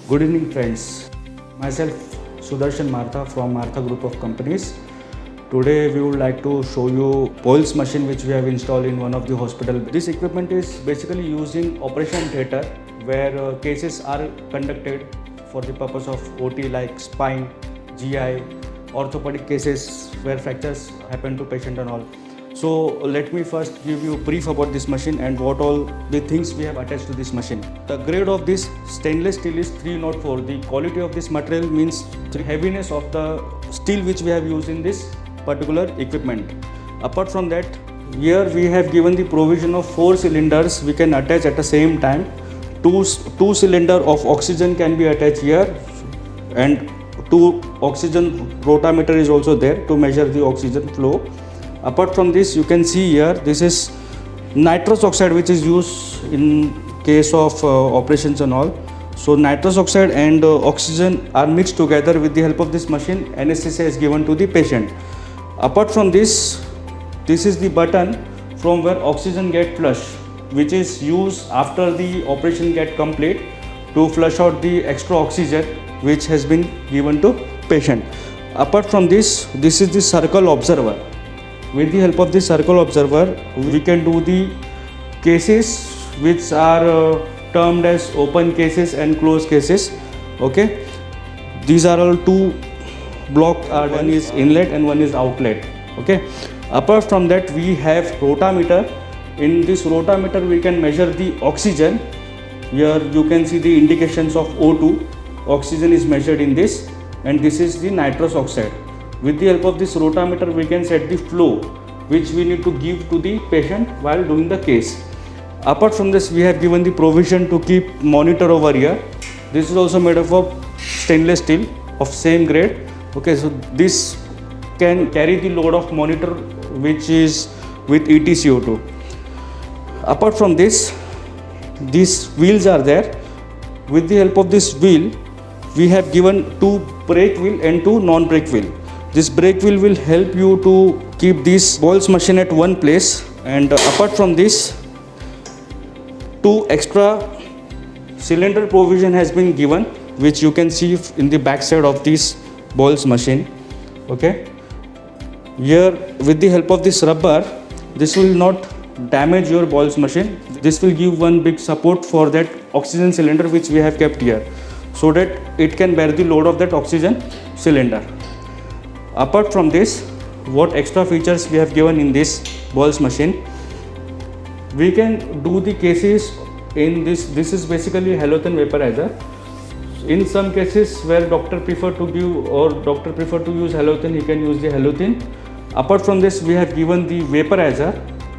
Good evening, friends. Myself, Sudarshan Martha from Martha Group of Companies. Today, we would like to show you Pulse machine which we have installed in one of the hospital. This equipment is basically used in operation theatre where cases are conducted for the purpose of OT like spine, GI, orthopedic cases where fractures happen to patient and all. So let me first give you a brief about this machine and what all the things we have attached to this machine. The grade of this stainless steel is 304. The quality of this material means the heaviness of the steel which we have used in this particular equipment. Apart from that, here we have given the provision of 4 cylinders we can attach at the same time. Two cylinder of oxygen can be attached here, and 2 oxygen rotameter is also there to measure the oxygen flow. Apart from this, you can see here, this is nitrous oxide which is used in case of operations and all. So nitrous oxide and oxygen are mixed together. With the help of this machine, anesthesia is given to the patient. Apart from this, this is the button from where oxygen get flushed, which is used after the operation get complete to flush out the extra oxygen which has been given to patient. Apart from this is the circle observer. With the help of this circle observer, we can do the cases which are termed as open cases and closed cases. Okay, these are all 2 block. One is inlet and one is outlet. Okay. Apart from that, we have rotameter. In this rotameter, we can measure the oxygen. Here you can see the indications of O2. Oxygen is measured in this, and this is the nitrous oxide. With the help of this rotameter, we can set the flow which we need to give to the patient while doing the case. Apart from this, we have given the provision to keep monitor over here. This is also made up of stainless steel of same grade. Okay, so this can carry the load of monitor which is with EtCO2. Apart from this, these wheels are there. With the help of this wheel, we have given 2 brake wheel and 2 non-brake wheel. This brake wheel will help you to keep this Pulse machine at one place, and apart from this, 2 extra cylinder provision has been given, which you can see in the back side of this Pulse machine. Okay, here with the help of this rubber, this will not damage your Pulse machine. This will give one big support for that oxygen cylinder which we have kept here, so that it can bear the load of that oxygen cylinder. Apart from this, what extra features we have given in this Pulse machine, we can do the cases in this. This is basically halogen vaporizer. In some cases where doctor prefer to use halogen, he can use the halogen. Apart from this, we have given the vaporizer.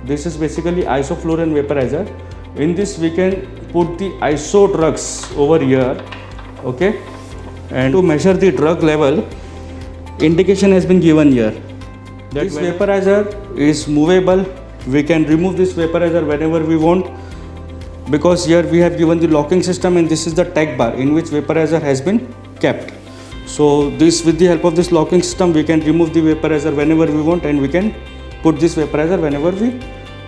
This is basically isoflurane vaporizer. In this, we can put the iso drugs over here. Okay, and to measure the drug level, indication has been given here. This vaporizer is movable. We can remove this vaporizer whenever we want, because here we have given the locking system, and this is the tech bar in which vaporizer has been kept. So this, with the help of this locking system, we can remove the vaporizer whenever we want, and we can put this vaporizer whenever we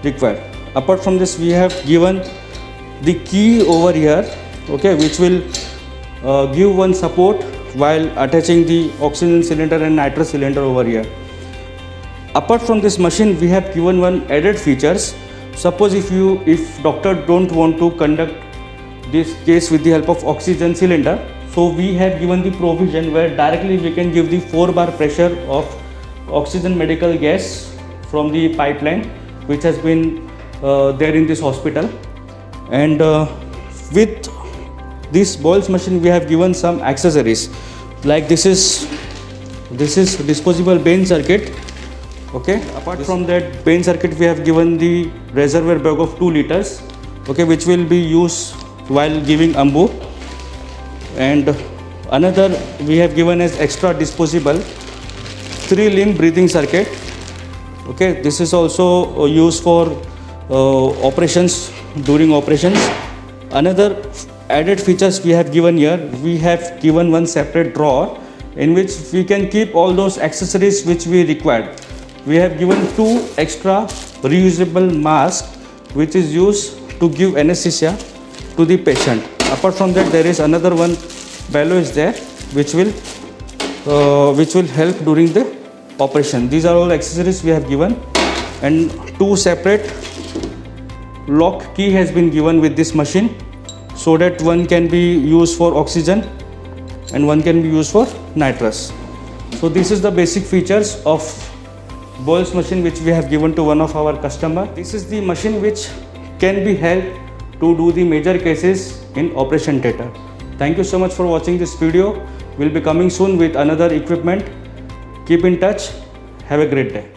require. Apart from this, we have given the key over here, okay, which will give one support while attaching the oxygen cylinder and nitrous cylinder over here. Apart from this machine, we have given one added features. Suppose if doctor don't want to conduct this case with the help of oxygen cylinder, so we have given the provision where directly we can give the 4 bar pressure of oxygen medical gas from the pipeline which has been there in this hospital. And with this Pulse machine, we have given some accessories, like this is disposable Bain circuit. Okay, apart from that Bain circuit, we have given the reservoir bag of 2 liters, okay, which will be used while giving AMBU. And another we have given as extra disposable 3-limb breathing circuit. Okay, this is also used for operations, during operations. Another added features we have given here, we have given one separate drawer in which we can keep all those accessories which we required. We have given 2 extra reusable masks which is used to give anesthesia to the patient. Apart from that, there is another one bellow is there, which will help during the operation. These are all accessories we have given, and two separate lock key has been given with this machine, so that one can be used for oxygen and one can be used for nitrous. So this is the basic features of Boyle's machine which we have given to one of our customer. This is the machine which can be helped to do the major cases in operation theatre. Thank you so much for watching this video. We'll be coming soon with another equipment. Keep in touch. Have a great day.